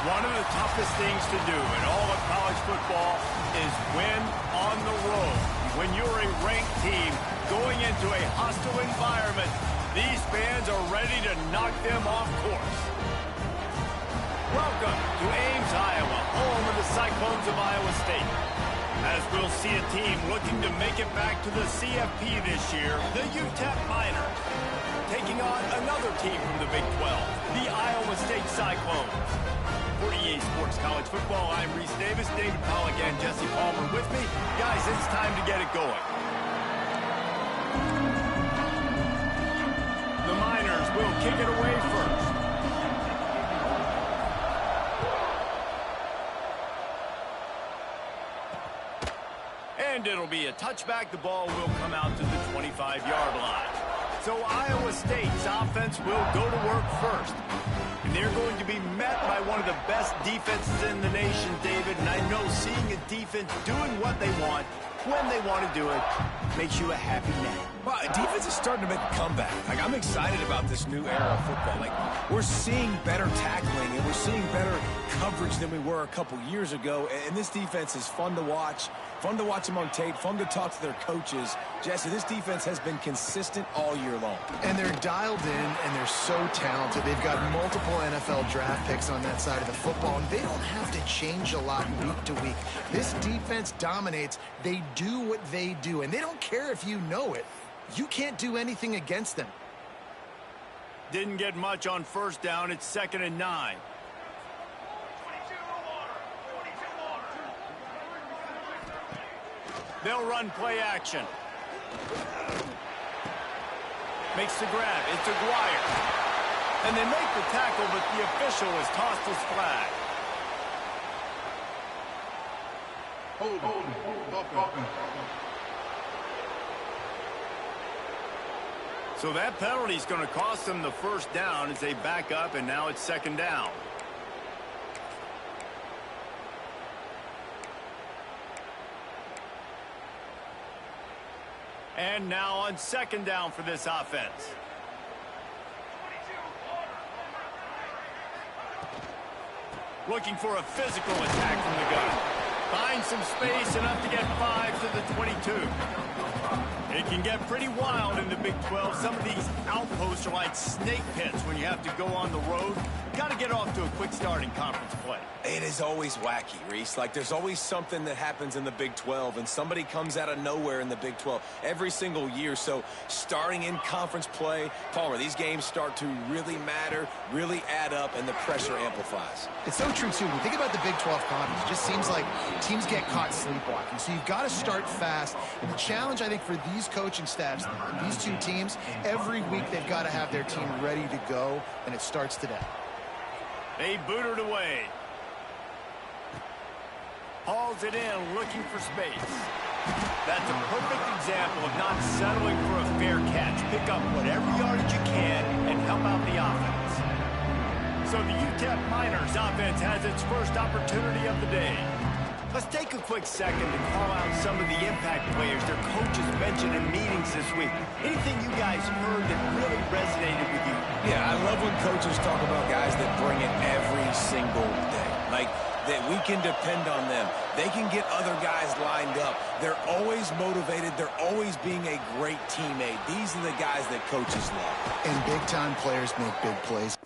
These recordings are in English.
One of the toughest things to do in all of college football is win on the road. When you're a ranked team going into a hostile environment, these fans are ready to knock them off course. Welcome to Ames, Iowa, home of the Cyclones of Iowa State. As we'll see a team looking to make it back to the CFP this year, the UTEP Miners, taking on another team from the Big 12, the Iowa State Cyclones. For EA Sports College Football, I'm Reese Davis, David Pollack, and Jesse Palmer with me. Guys, it's time to get it going. The Miners will kick it away first. And it'll be a touchback. The ball will come out to the 25-yard line. So Iowa State's offense will go to work first. And they're going to be met by one of the best defenses in the nation, David. And I know seeing a defense doing what they want, when they want to do it, makes you a happy man. Well, defense is starting to make a comeback. Like, I'm excited about this new era of football. Like, we're seeing better tackling, and we're seeing better coverage than we were a couple years ago. And this defense is fun to watch. Fun to watch them on tape, fun to talk to their coaches. Jesse, this defense has been consistent all year long. And they're dialed in, and they're so talented. They've got multiple NFL draft picks on that side of the football, and they don't have to change a lot week to week. This defense dominates. They do what they do, and they don't care if you know it. You can't do anything against them. Didn't get much on first down. It's 2nd and 9. They'll run play action. Makes the grab. It's Aguirre. And they make the tackle, but the official has tossed his flag. So that penalty is going to cost them the first down as they back up, and now it's 2nd down. And now on 2nd down for this offense. Looking for a physical attack from the gun. Finds some space, enough to get 5 to the 22. It can get pretty wild in the Big 12. Some of these outposts are like snake pits when you have to go on the road. Got to get off to a quick start in conference play. It is always wacky, Reese. Like, there's always something that happens in the Big 12, and somebody comes out of nowhere in the Big 12 every single year. So starting in conference play, Palmer, these games start to really matter, really add up, and the pressure amplifies. It's so true, too. When you think about the Big 12 conference, it just seems like teams get caught sleepwalking. So you've got to start fast. And the challenge, I think, for these coaching staffs, these two teams, every week they've got to have their team ready to go, and it starts today. They boot it away. Hauls it in, looking for space. That's a perfect example of not settling for a fair catch. Pick up whatever yardage you can and help out the offense. So the UTEP Miners offense has its first opportunity of the day. Let's take a quick second to call out some of the impact players their coaches mentioned in meetings this week. Anything you guys heard that really resonated with you? Yeah, I love when coaches talk about guys that bring it every single day. Like, that we can depend on them. They can get other guys lined up. They're always motivated. They're always being a great teammate. These are the guys that coaches love. And big-time players make big plays.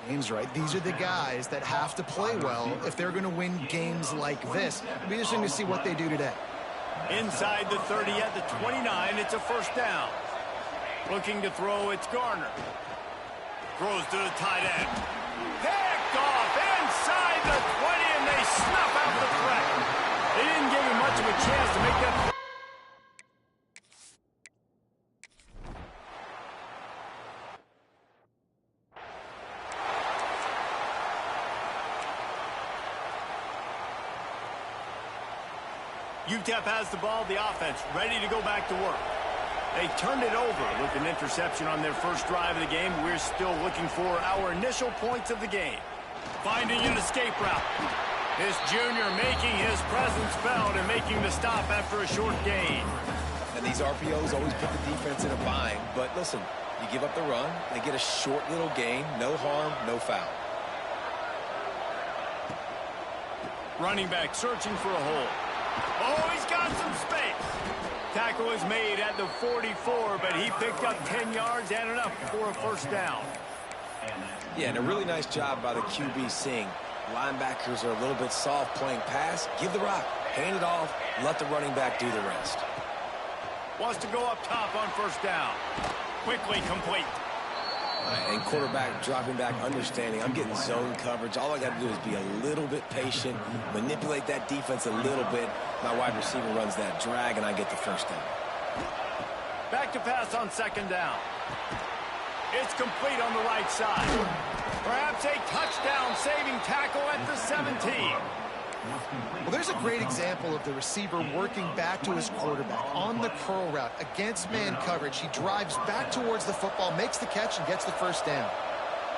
Games, right? These are the guys that have to play well if they're going to win games like this. It'll be interesting to see what they do today. Inside the 30 at the 29, it's a first down. Looking to throw, it's Garner. Throws to the tight end. Picked off inside the 20, and they snuff out the threat. They didn't give him much of a chance to make that. UTEP has the ball, the offense ready to go back to work. They turned it over with an interception on their first drive of the game. We're still looking for our initial points of the game. Finding an escape route. This junior making his presence felt and making the stop after a short gain. And these RPOs always put the defense in a bind. But listen, you give up the run, they get a short little gain, no harm, no foul. Running back searching for a hole. Oh, he's got some space. Tackle is made at the 44, but he picked up 10 yards and enough for a first down. Yeah, and a really nice job by the QB seeing linebackers are a little bit soft playing pass. Give the rock, hand it off, let the running back do the rest. Wants to go up top on first down. Quickly complete. And quarterback dropping back, understanding I'm getting zone coverage. All I got to do is be a little bit patient, manipulate that defense a little bit. My wide receiver runs that drag, and I get the first down. Back to pass on second down. It's complete on the right side. Perhaps a touchdown-saving tackle at the 17. Well, there's a great example of the receiver working back to his quarterback on the curl route against man coverage. He drives back towards the football, makes the catch, and gets the first down.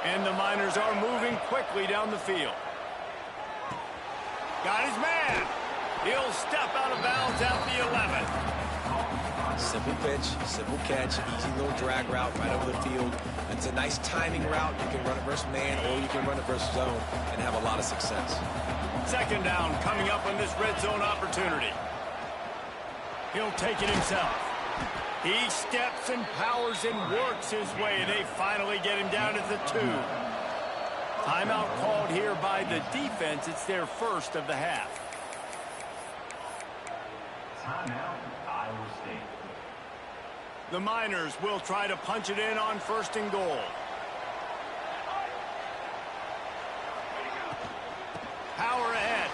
And the Miners are moving quickly down the field. Got his man. He'll step out of bounds at the 11. Simple pitch, simple catch, easy little drag route right over the field. It's a nice timing route. You can run it versus man, or you can run it versus zone and have a lot of success. Second down coming up on this red zone opportunity. He'll take it himself. He steps and powers and works his way. They finally get him down at the 2. Timeout called here by the defense. It's their first of the half. Timeout, Iowa State. The Miners will try to punch it in on first and goal. Power ahead.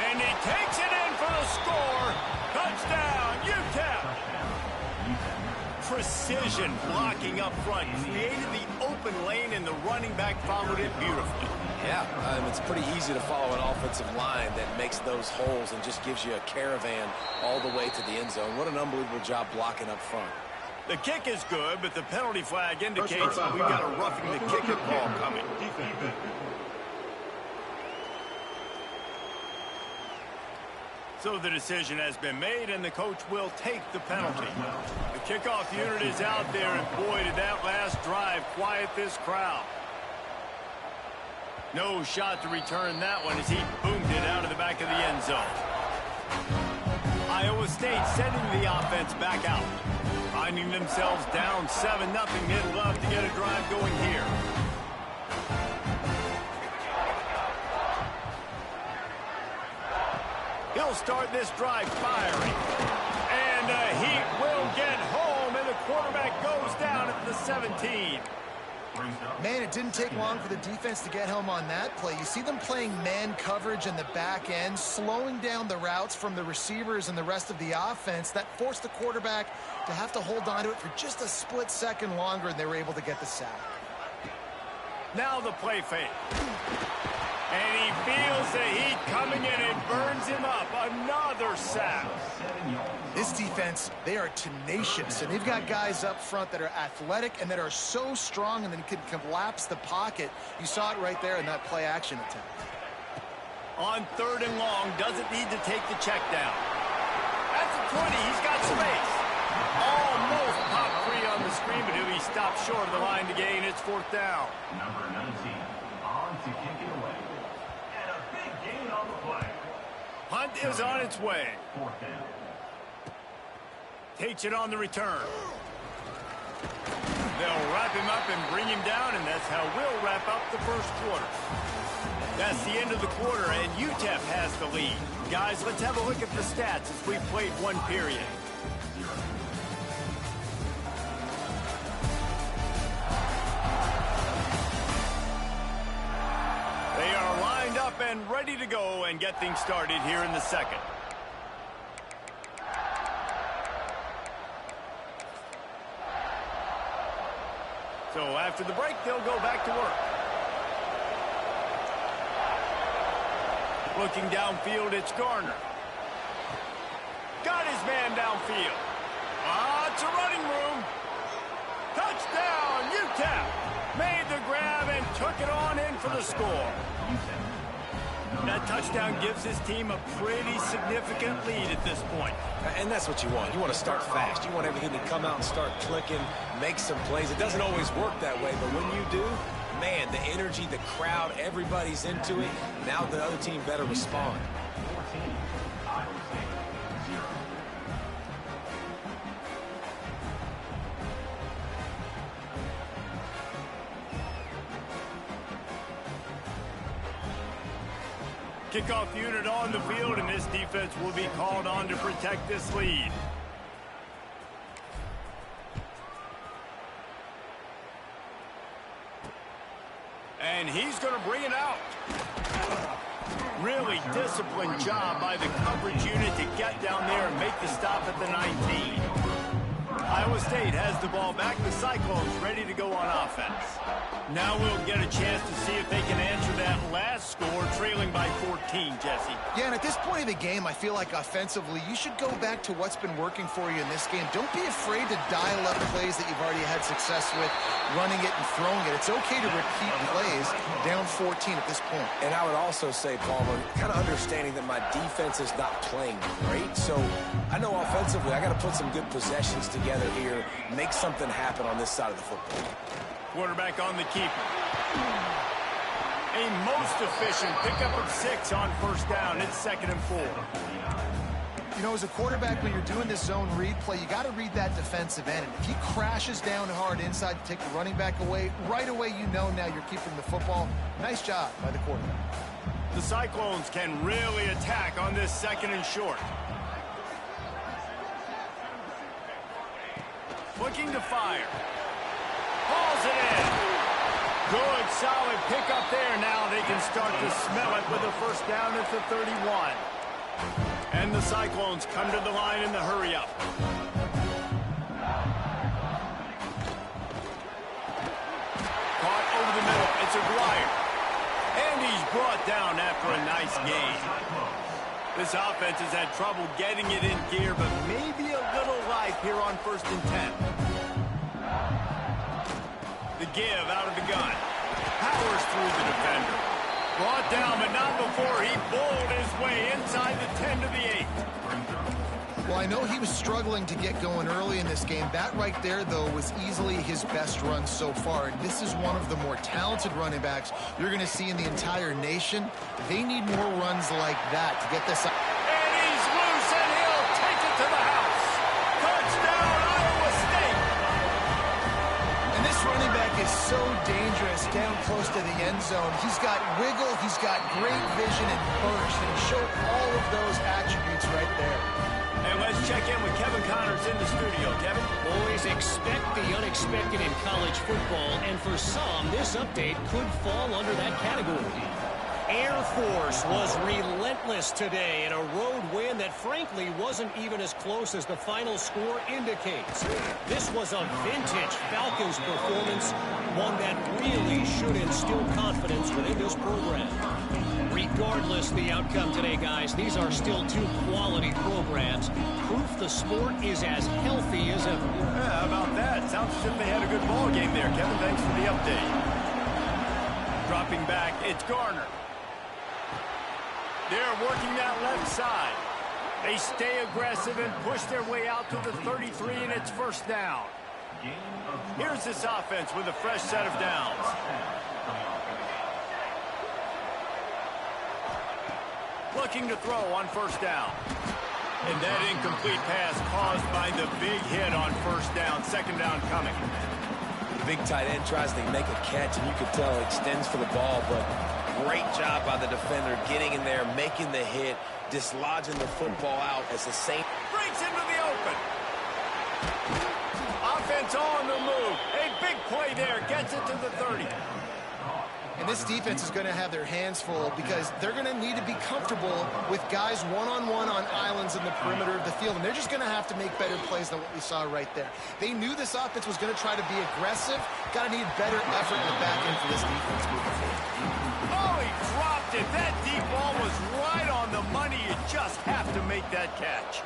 And he takes it in for the score. Touchdown, UTEP. Precision blocking up front. Created the open lane, and the running back followed it beautifully. Yeah, it's pretty easy to follow an offensive line that makes those holes and just gives you a caravan all the way to the end zone. What an unbelievable job blocking up front. The kick is good, but the penalty flag indicates we've got a roughing the kicker call coming. So the decision has been made, and the coach will take the penalty. The kickoff unit is out there, and boy, did that last drive quiet this crowd. No shot to return that one as he boomed it out of the back of the end zone. Iowa State sending the offense back out. Finding themselves down 7-0. They'd love to get a drive going here. He'll start this drive firing. And he will get home, and the quarterback goes down at the 17. Man, it didn't take long for the defense to get home on that play. You see them playing man coverage in the back end, slowing down the routes from the receivers and the rest of the offense. That forced the quarterback to have to hold on to it for just a split second longer, and they were able to get the sack. Now the play fake. And he feels the heat coming in and burns him up. Another sack. This defense, they are tenacious, and they've got guys up front that are athletic and that are so strong and then can collapse the pocket. You saw it right there in that play action attempt. On third and long, doesn't need to take the check down. That's the 20. He's got space. Almost popped free on the screen, but he'll be stopped short of the line to gain. It's fourth down. Number 19 on to kick it away. And a big gain on the play. Punt is on its way. Fourth down. Takes it on the return. They'll wrap him up and bring him down, and that's how we'll wrap up the first quarter. That's the end of the quarter, and UTEP has the lead. Guys, let's have a look at the stats as we've played one period. They are lined up and ready to go and get things started here in the second. So after the break, they'll go back to work. Looking downfield, it's Garner. Got his man downfield. It's a running Touchdown, UTEP! Made the grab and took it on in for the score. That touchdown gives his team a pretty significant lead at this point. And that's what you want. You want to start fast. You want everything to come out and start clicking, make some plays. It doesn't always work that way, but when you do, man, the energy, the crowd, everybody's into it. Now the other team better respond. Kickoff unit on the field, and this defense will be called on to protect this lead. And he's going to bring it out. Really disciplined job by the coverage unit to get down there and make the stop at the 19. Iowa State has the ball back. The Cyclones ready to go on offense. Now we'll get a chance to see if they can answer that last score, trailing by 14, Jesse. Yeah, and at this point of the game, I feel like offensively, you should go back to what's been working for you in this game. Don't be afraid to dial up plays that you've already had success with, running it and throwing it. It's okay to repeat plays down 14 at this point. And I would also say, Palmer, kind of understanding that my defense is not playing great. So I know offensively, I got to put some good possessions together here, make something happen on this side of the football. Quarterback on the keeper. A most efficient pickup of 6 on first down. It's 2nd and 4. You know, as a quarterback, when you're doing this zone read play, you got to read that defensive end. And if he crashes down hard inside to take the running back away, right away you know now you're keeping the football. Nice job by the quarterback. The Cyclones can really attack on this 2nd and short. Looking to fire. Hauls it in. Good, solid pickup there. Now they can start to smell it with a first down at the 31. And the Cyclones come to the line in the hurry-up. Caught over the middle. It's Aguirre. And he's brought down after a nice gain. This offense has had trouble getting it in gear, but maybe a little life here on 1st and 10. The give out of the gun. Powers through the defender. Brought down, but not before he bowled his way inside the 10 to the 8. Well, I know he was struggling to get going early in this game. That right there, though, was easily his best run so far. And this is one of the more talented running backs you're going to see in the entire nation. They need more runs like that to get this up. And he's loose, and he'll take it to the house. Touchdown, Iowa State. And this running back is so dangerous down close to the end zone. He's got wiggle, he's got great vision and burst, and showed all of those attributes right there. And let's check in with Kevin Connors in the studio. Kevin? Boys, expect the unexpected in college football, and for some, this update could fall under that category. Air Force was relentless today in a road win that frankly wasn't even as close as the final score indicates. This was a vintage Falcons performance, one that really should instill confidence within this program. Regardless the outcome today, guys, these are still 2 quality programs. Proof the sport is as healthy as ever. Yeah, how about that? Sounds as if they had a good ball game there, Kevin. Thanks for the update. Dropping back, it's Garner. They're working that left side. They stay aggressive and push their way out to the 33, and it's first down. Here's this offense with a fresh set of downs. Looking to throw on first down. And that incomplete pass caused by the big hit on first down. 2nd down coming. The big tight end tries to make a catch, and you could tell it extends for the ball, but great job by the defender getting in there, making the hit, dislodging the football out as the Saints. Breaks into the open. Offense on the move. A big play there. Gets it to the 30. And this defense is going to have their hands full because they're going to need to be comfortable with guys one-on-one on islands in the perimeter of the field. And they're just going to have to make better plays than what we saw right there. They knew this offense was going to try to be aggressive. Got to need better effort in the back end for this defense moving forward. Oh, he dropped it. That deep ball was right on the money. You just have to make that catch.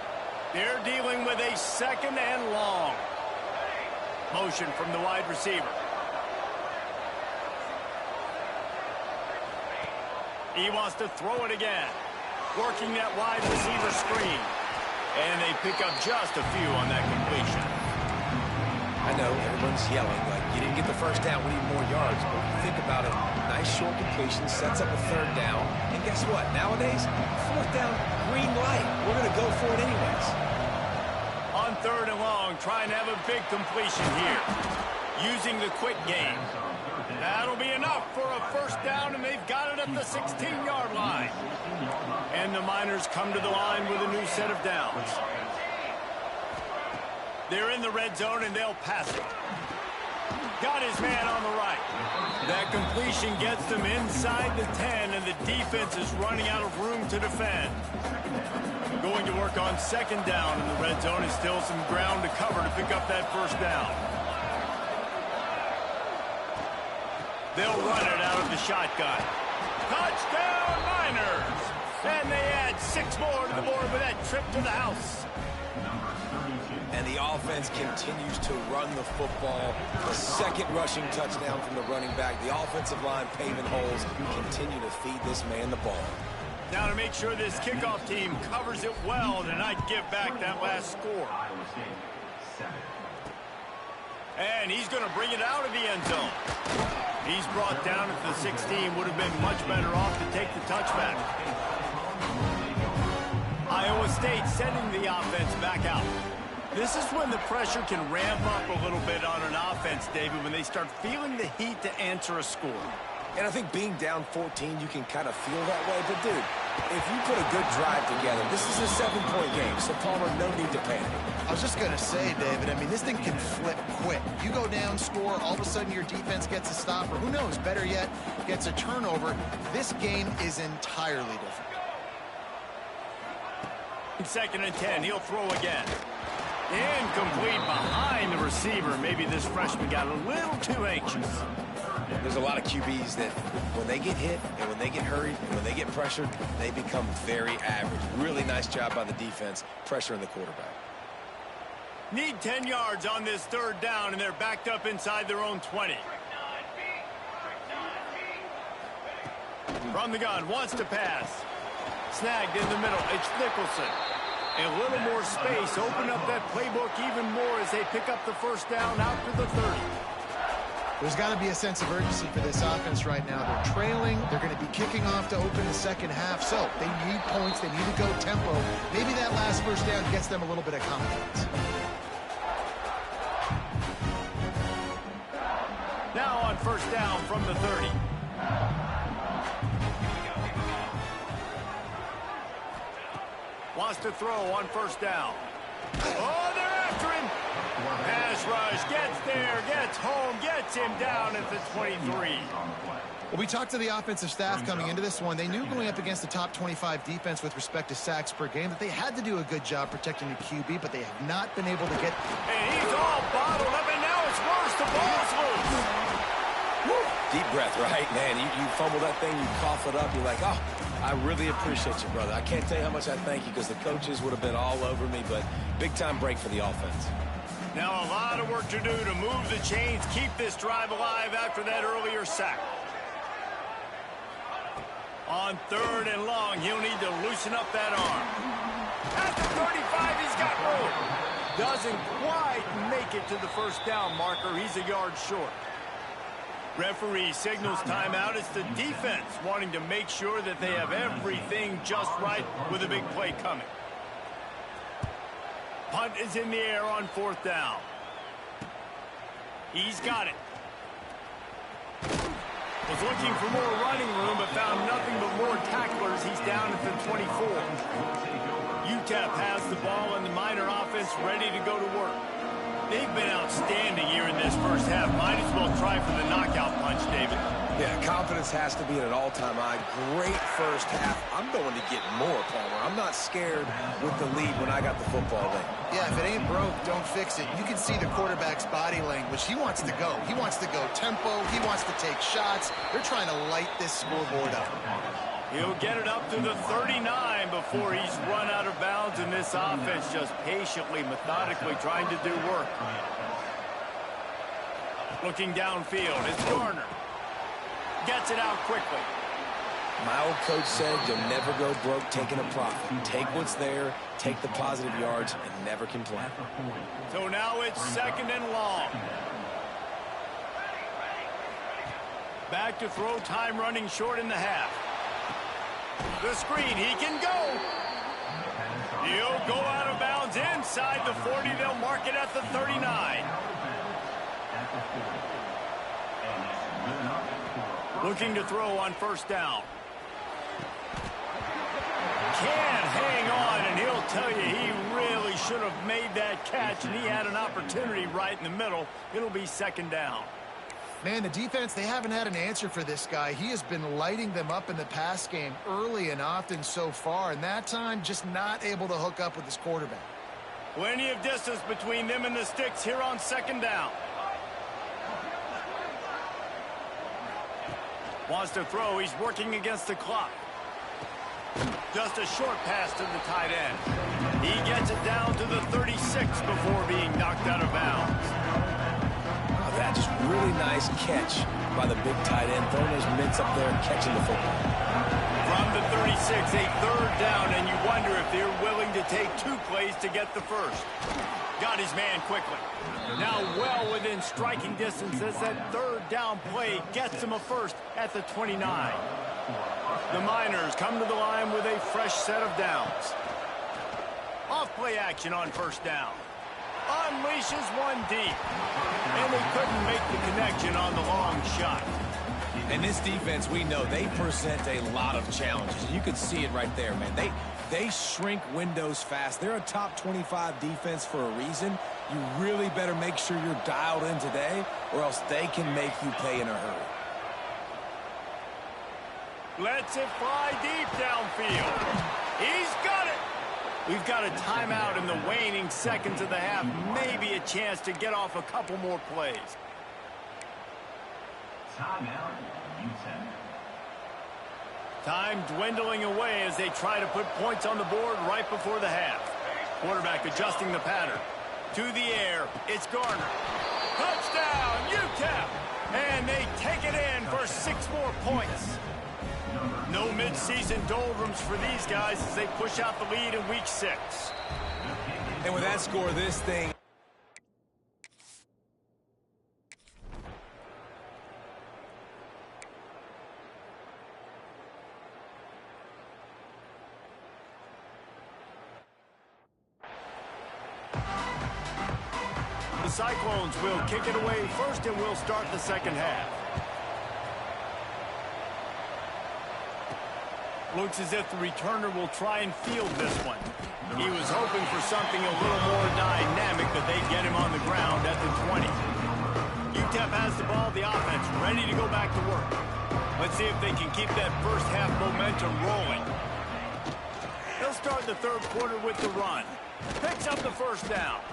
They're dealing with a 2nd and long. Motion from the wide receiver. He wants to throw it again. Working that wide receiver screen. And they pick up just a few on that completion. I know everyone's yelling, like, you didn't get the first down, we need more yards. But when you think about it, nice short completion, sets up a third down. And guess what? Nowadays, fourth down, green light. We're going to go for it anyways. On third and long, trying to have a big completion here. Using the quick game. That'll be enough for a first down, and they've got it at the 16-yard line. And the Miners come to the line with a new set of downs. They're in the red zone, and they'll pass it. Got his man on the right. That completion gets them inside the 10, and the defense is running out of room to defend. Going to work on second down in the red zone, and still some ground to cover to pick up that first down. They'll run it out of the shotgun. Touchdown, Miners! And they add 6 more to the board with that trip to the house. And the offense continues to run the football. The second rushing touchdown from the running back. The offensive line paving holes. Continue to feed this man the ball. Now to make sure this kickoff team covers it well to not give back that last score. And he's going to bring it out of the end zone. He's brought down at the 16. Would have been much better off to take the touchback. Iowa State sending the offense back out. This is when the pressure can ramp up a little bit on an offense, David, when they start feeling the heat to answer a score. And I think being down 14, you can kind of feel that way. But, dude, if you put a good drive together, this is a 7-point game. So, Palmer, no need to panic. I was just going to say, David, I mean, this thing can flip quick. You go down, score, all of a sudden your defense gets a stop, or who knows, better yet, gets a turnover. This game is entirely different. Second and 10, he'll throw again. Incomplete behind the receiver. Maybe this freshman got a little too anxious. There's a lot of QBs that when they get hit and when they get hurried and when they get pressured, they become very average. Really nice job by the defense, pressuring the quarterback. Need 10 yards on this third down, and they're backed up inside their own 20. From the gun, wants to pass. Snagged in the middle, it's Nicholson. And a little more space, open up that playbook even more as they pick up the first down out to the 30. There's got to be a sense of urgency for this offense right now. They're trailing. They're going to be kicking off to open the second half. So they need points. They need to go tempo. Maybe that last first down gets them a little bit of confidence. Now on first down from the 30. Wants to throw on first down. Oh, they're after him. Pass rush, gets there, gets home, gets him down at the 23. Well, we talked to the offensive staff coming into this one. They knew going up against the top 25 defense with respect to sacks per game that they had to do a good job protecting the QB, but they have not been able to get... And he's all bottled up, and now it's worse. The ball's loose. Woo. Deep breath, right, man? You fumble that thing, you cough it up, you're like, oh, I really appreciate you, brother. I can't tell you how much I thank you because the coaches would have been all over me, but big-time break for the offense. Now a lot of work to do to move the chains, keep this drive alive after that earlier sack. On third and long, he'll need to loosen up that arm. At the 35, he's got room. Doesn't quite make it to the first down marker. He's a yard short. Referee signals timeout. It's the defense wanting to make sure that they have everything just right with a big play coming. Punt is in the air on fourth down. He's got it. Was looking for more running room, but found nothing but more tacklers. He's down at the 24. UTEP has the ball, and the Miner offense ready to go to work. They've been outstanding here in this first half. Might as well try for the knockout punch, David. Yeah, confidence has to be at an all-time high. Great first half. I'm going to get more, Palmer. I'm not scared with the lead when I got the football there. Yeah, if it ain't broke, don't fix it. You can see the quarterback's body language. He wants to go. He wants to go tempo. He wants to take shots. They're trying to light this scoreboard up. He'll get it up to the 39 before he's run out of bounds, and this offense just patiently, methodically trying to do work. Looking downfield, it's Garner. Gets it out quickly. My old coach said you'll never go broke taking a profit. Take what's there, take the positive yards, and never complain. So now it's 2nd and long. Back to throw, time running short in the half. The screen, he can go. He'll go out of bounds inside the 40. They'll mark it at the 39. Looking to throw on 1st down. Can't hang on, and he'll tell you he really should have made that catch, and he had an opportunity right in the middle. It'll be 2nd down. Man, the defense, they haven't had an answer for this guy. He has been lighting them up in the pass game early and often so far, and that time just not able to hook up with his quarterback. Plenty of distance between them and the sticks here on 2nd down. Wants to throw. He's working against the clock. Just a short pass to the tight end. He gets it down to the 36 before being knocked out of bounds. Oh, that just really nice catch by the big tight end, throwing those mitts up there and catching the football. From the 36, a 3rd down, and you wonder if they're willing to take 2 plays to get the first. Got his man quickly. Now well within striking distance as that 3rd down play gets him a first at the 29. The Miners come to the line with a fresh set of downs. Off play action on 1st down. Unleashes one deep. And they couldn't make the connection on the long shot. And this defense, we know, they present a lot of challenges. You can see it right there, man. They shrink windows fast. They're a top 25 defense for a reason. You really better make sure you're dialed in today, or else they can make you pay in a hurry. Lets it fly deep downfield. He's got it. We've got a timeout in the waning seconds of the half. Maybe a chance to get off a couple more plays. Timeout, Utah. Time dwindling away as they try to put points on the board right before the half. Quarterback adjusting the pattern. To the air, it's Garner. Touchdown, UTEP! And they take it in for 6 more points. No midseason doldrums for these guys as they push out the lead in week 6. And with that score, this thing... The Cyclones will kick it away first and will start the 2nd half. Looks as if the returner will try and field this one. He was hoping for something a little more dynamic, but they get him on the ground at the 20. UTEP has the ball, the offense ready to go back to work. Let's see if they can keep that first half momentum rolling. They'll start the 3rd quarter with the run. Picks up the 1st down.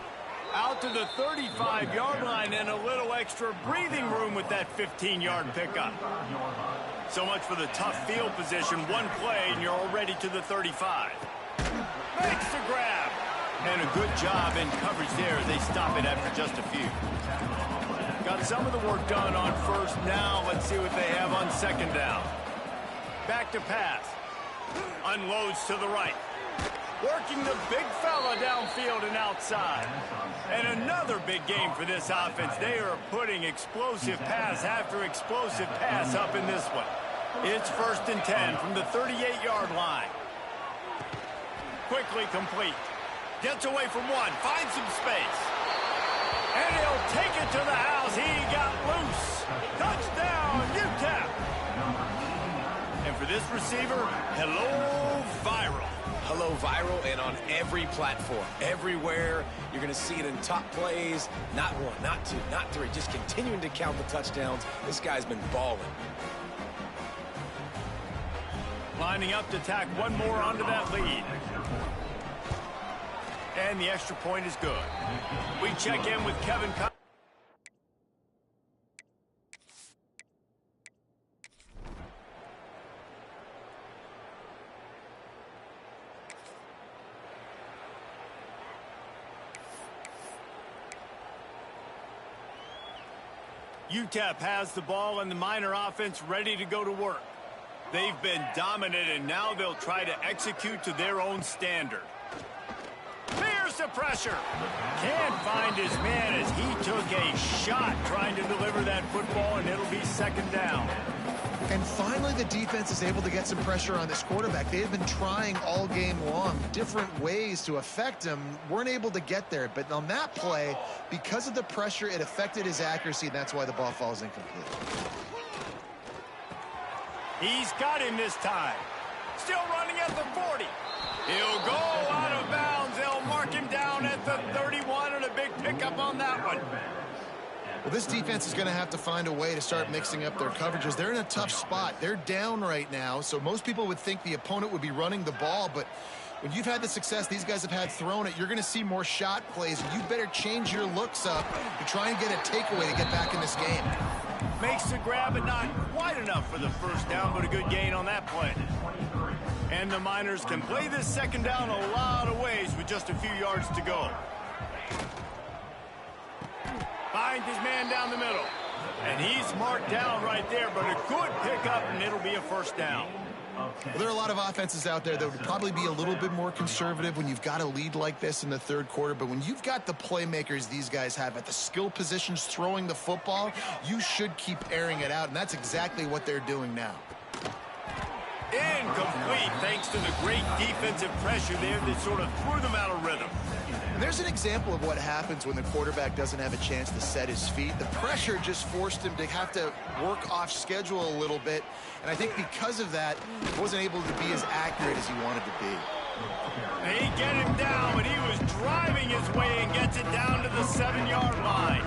Out to the 35-yard line and a little extra breathing room with that 15-yard pickup. So much for the tough field position. One play and you're already to the 35. Makes the grab. And a good job in coverage there as they stop it after just a few. Got some of the work done on 1st. Now let's see what they have on 2nd down. Back to pass. Unloads to the right. Working the big fella downfield and outside. And another big game for this offense. They are putting explosive pass after explosive pass up in this one. It's 1st and 10 from the 38-yard line. Quickly complete. Gets away from one. Finds some space. And he'll take it to the house. He got loose. Touchdown, UTEP. And for this receiver, hello, viral. Hello, viral, and on every platform, everywhere. You're going to see it in top plays. Not 1, not 2, not 3. Just continuing to count the touchdowns. This guy's been balling. Lining up to tack one more onto that lead. And the extra point is good. We check in with Kevin. UTEP has the ball and the Miner offense ready to go to work. They've been dominant, and now they'll try to execute to their own standard. Here's the pressure. Can't find his man as he took a shot trying to deliver that football, and it'll be second down. And finally, the defense is able to get some pressure on this quarterback. They have been trying all game long different ways to affect him. Weren't able to get there. But on that play, because of the pressure, it affected his accuracy, and that's why the ball falls incomplete. He's got him this time. Still running at the 40. He'll go out of bounds. They'll mark him down at the 31, and a big pickup on that one. Well, this defense is going to have to find a way to start mixing up their coverages. They're in a tough spot. They're down right now, so most people would think the opponent would be running the ball, but when you've had the success these guys have had throwing it, you're going to see more shot plays, and you better change your looks up to try and get a takeaway to get back in this game. Makes the grab, but not quite enough for the first down, but a good gain on that play. And the Miners can play this second down a lot of ways with just a few yards to go. Finds his man down the middle. And he's marked down right there, but a good pickup, and it'll be a first down. Well, there are a lot of offenses out there that would probably be a little bit more conservative when you've got a lead like this in the third quarter. But when you've got the playmakers these guys have at the skill positions throwing the football, you should keep airing it out, and that's exactly what they're doing now. Incomplete, thanks to the great defensive pressure there that sort of threw them out of rhythm. And there's an example of what happens when the quarterback doesn't have a chance to set his feet. The pressure just forced him to have to work off schedule a little bit. And I think because of that, he wasn't able to be as accurate as he wanted to be. They get him down, but he was driving his way and gets it down to the 7-yard line.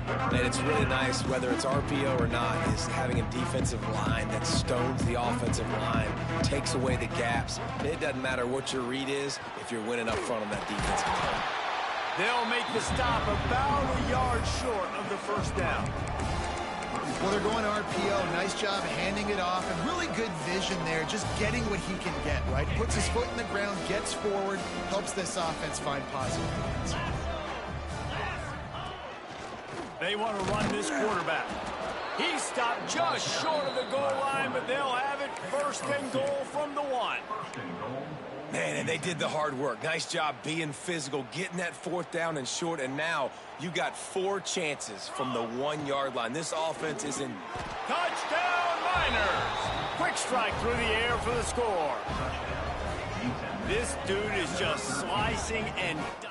And it's really nice, whether it's RPO or not, is having a defensive line that stones the offensive line, takes away the gaps. It doesn't matter what your read is if you're winning up front on that defensive line. They'll make the stop about a yard short of the first down. Well, they're going to RPO. Nice job handing it off, and really good vision there, just getting what he can get, right? Puts his foot in the ground, gets forward, helps this offense find positive points. They want to run this quarterback. He stopped just short of the goal line, but they'll have it first and goal from the 1. Man, and they did the hard work. Nice job being physical, getting that fourth down and short, and now you got 4 chances from the 1-yard line. This offense is in. Touchdown, Miners! Quick strike through the air for the score. This dude is just slicing and dicing.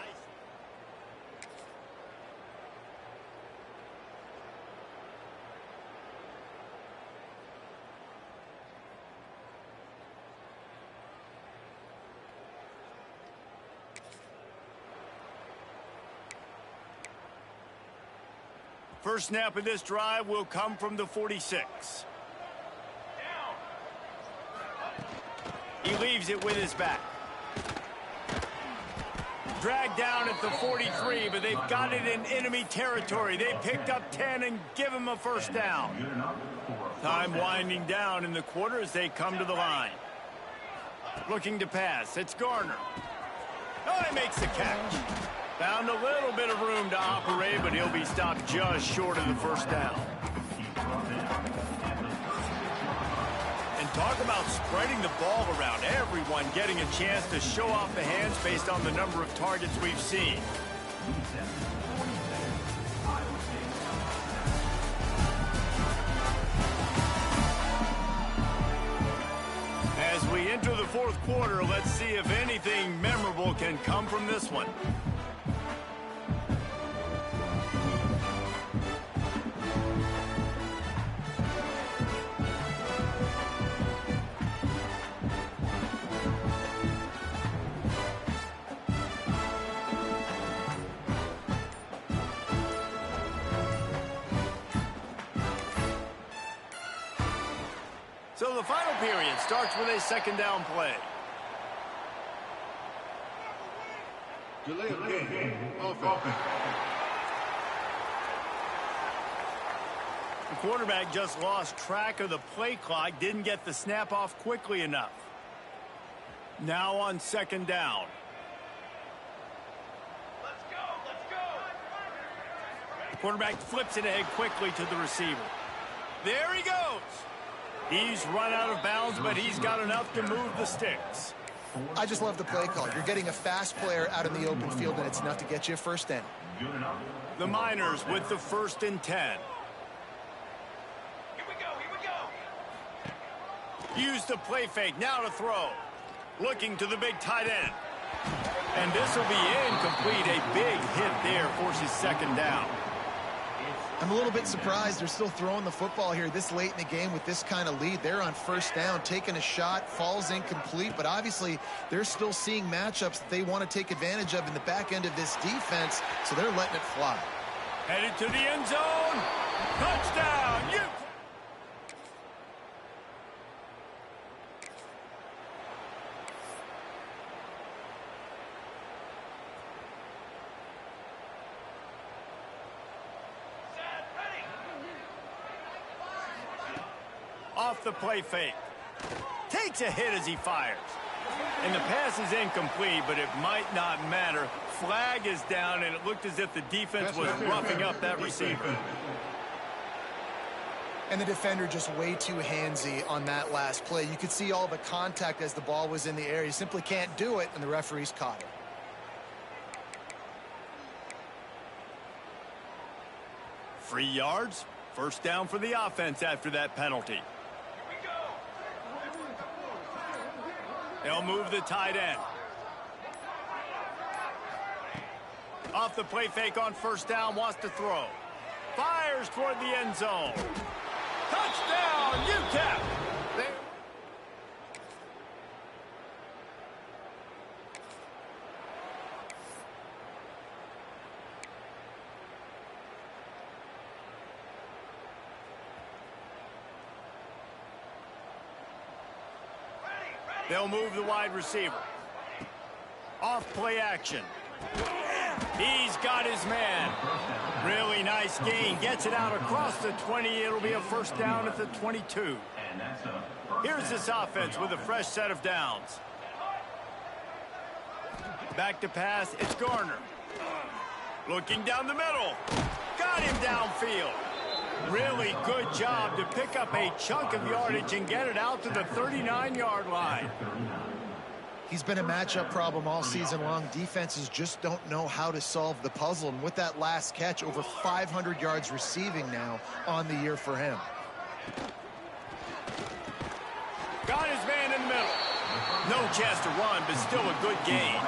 First snap of this drive will come from the 46. He leaves it with his back. Dragged down at the 43, but they've got it in enemy territory. They picked up 10 and give him a first down. Time winding down in the quarter as they come to the line. Looking to pass. It's Garner. Oh, he makes the catch. Found a little bit of room to operate, but he'll be stopped just short of the first down. And talk about spreading the ball around. Everyone getting a chance to show off the hands based on the number of targets we've seen. As we enter the fourth quarter, let's see if anything memorable can come from this one. So the final period starts with a second down play. Delay of game. Offense. The quarterback just lost track of the play clock, didn't get the snap off quickly enough. Now on second down. Quarterback flips it ahead quickly to the receiver. There he goes. He's run out of bounds, but he's got enough to move the sticks. I just love the play call. You're getting a fast player out in the open field, and it's enough to get you a first down. The Miners with the 1st and 10. Here we go. Use the play fake, now to throw. Looking to the big tight end. And this will be incomplete. A big hit there forces 2nd down. I'm a little bit surprised they're still throwing the football here this late in the game with this kind of lead. They're on 1st down, taking a shot, falls incomplete, but obviously they're still seeing matchups that they want to take advantage of in the back end of this defense, so they're letting it fly. Headed to the end zone. Touchdown, you. Off the play fake. Takes a hit as he fires. And the pass is incomplete, but it might not matter. Flag is down, and it looked as if the defense was roughing up that receiver. And the defender just way too handsy on that last play. You could see all the contact as the ball was in the air. He simply can't do it, and the referees caught it. Free yards. 1st down for the offense after that penalty. They'll move the tight end. Off the play fake on 1st down, wants to throw. Fires toward the end zone. Touchdown, UTEP! They'll move the wide receiver. Off play action. He's got his man. Really nice gain. Gets it out across the 20. It'll be a 1st down at the 22. Here's this offense with a fresh set of downs. Back to pass. It's Garner. Looking down the middle. Got him downfield. Really good job to pick up a chunk of yardage and get it out to the 39-yard line. He's been a matchup problem all season long. Defenses just don't know how to solve the puzzle. And with that last catch, over 500 yards receiving now on the year for him. Got his man in the middle. No chance to run, but still a good gain.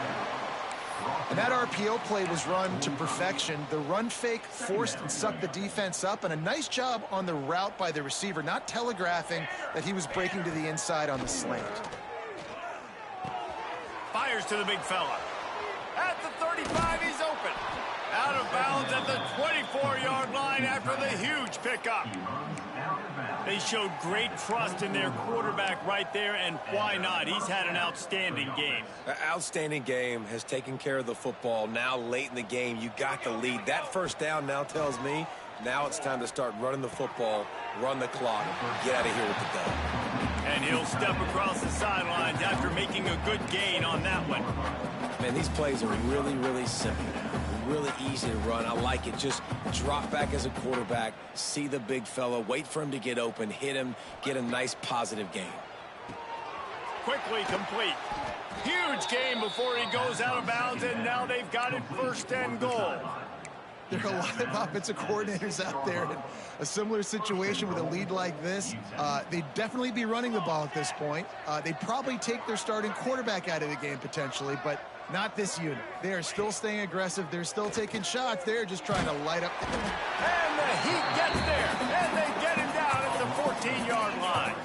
And that RPO play was run to perfection. The run fake forced and sucked the defense up, and a nice job on the route by the receiver, not telegraphing that he was breaking to the inside on the slant. Fires to the big fella. At the 35, he's open. Out of bounds at the 24-yard line after the huge pickup. They showed great trust in their quarterback right there, and why not? He's had an outstanding game. An outstanding game, has taken care of the football. Now late in the game, you got the lead. That 1st down now tells me now it's time to start running the football, run the clock, get out of here with the dub. And he'll step across the sidelines after making a good gain on that one. Man, these plays are really, really simple. Really easy to run. I like it. Just drop back as a quarterback, see the big fella, wait for him to get open, hit him, get a nice positive gain. Quickly complete. Huge gain before he goes out of bounds, and now they've got it 1st and goal. There are a lot of offensive coordinators out there in a similar situation with a lead like this. They'd definitely be running the ball at this point. They'd probably take their starting quarterback out of the game potentially, but not this unit. They are still staying aggressive. They're still taking shots. They're just trying to light up the... And the heat gets there, and they get him down at the 14-yard line.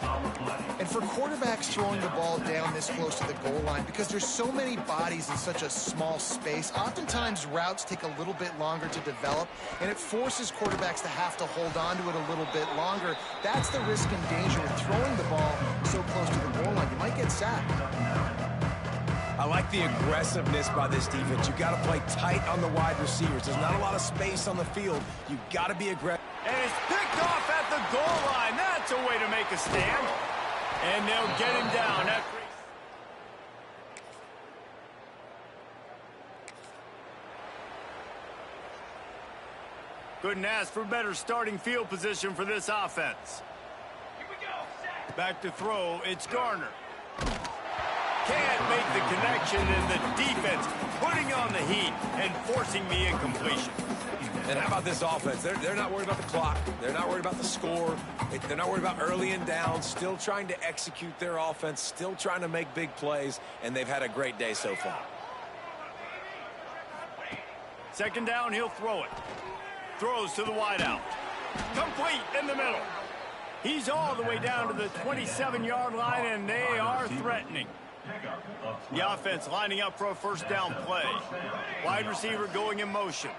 And for quarterbacks throwing the ball down this close to the goal line, because there's so many bodies in such a small space, oftentimes routes take a little bit longer to develop, and it forces quarterbacks to have to hold on to it a little bit longer. That's the risk and danger with throwing the ball so close to the goal line. You might get sacked. I like the aggressiveness by this defense. You got to play tight on the wide receivers. There's not a lot of space on the field. You got to be aggressive. And it's picked off at the goal line. That's a way to make a stand. And they'll get him down. Couldn't ask for better starting field position for this offense. Back to throw, it's Garner. Can't make the connection, and the defense putting on the heat and forcing the incompletion. And how about this offense? They're not worried about the clock. They're not worried about the score. They're not worried about early and down. Still trying to execute their offense. Still trying to make big plays. And they've had a great day so far. Second down, he'll throw it. Throws to the wideout. Complete in the middle. He's all the way down to the 27-yard line, and they are threatening. The offense lining up for a first down play. Wide receiver going in motion.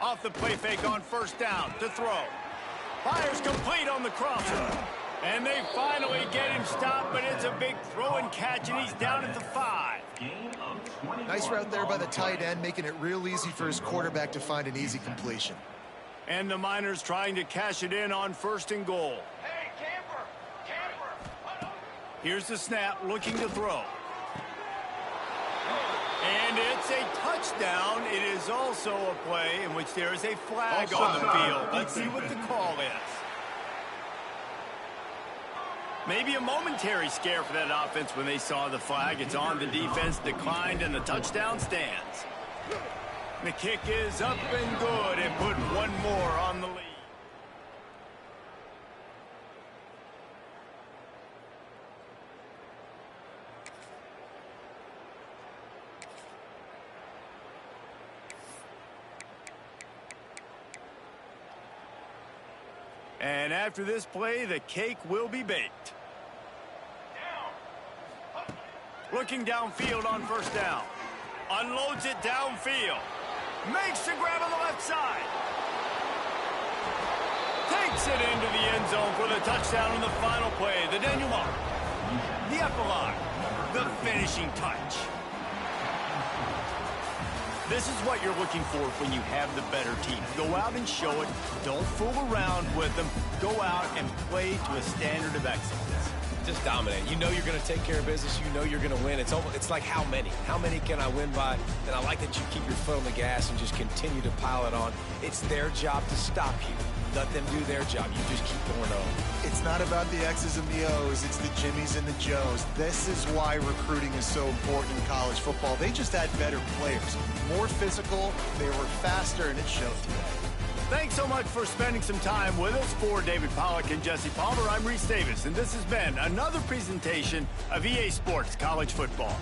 Off the play fake on first down to throw. Fires complete on the crosser. And they finally get him stopped, but it's a big throw and catch, and he's down at the 5. Nice route there by the tight end, making it real easy for his quarterback to find an easy completion. And the Miners trying to cash it in on first and goal. Hey, camper! Here's the snap, looking to throw. And it's a touchdown. It is also a play in which there is a flag on the field. Let's see what the call is. Maybe a momentary scare for that offense when they saw the flag. It's on, the defense declined, and the touchdown stands. The kick is up and good, and put one more on the lead. And after this play, the cake will be baked. Looking downfield on first down. Unloads it downfield. Makes the grab on the left side. Takes it into the end zone for the touchdown in the final play. The denouement. The epilogue. The finishing touch. This is what you're looking for when you have the better team. Go out and show it. Don't fool around with them. Go out and play to a standard of excellence. Just dominate. You know you're going to take care of business. You know you're going to win. It's like how many? How many can I win by? And I like that you keep your foot on the gas and just continue to pile it on. It's their job to stop you. Let them do their job. You just keep going on. It's not about the X's and the O's. It's the Jimmies and the Joes. This is why recruiting is so important in college football. They just had better players. More physical. They were faster, and it showed today. Thanks so much for spending some time with us. For David Pollack and Jesse Palmer, I'm Reese Davis, and this has been another presentation of EA Sports College Football.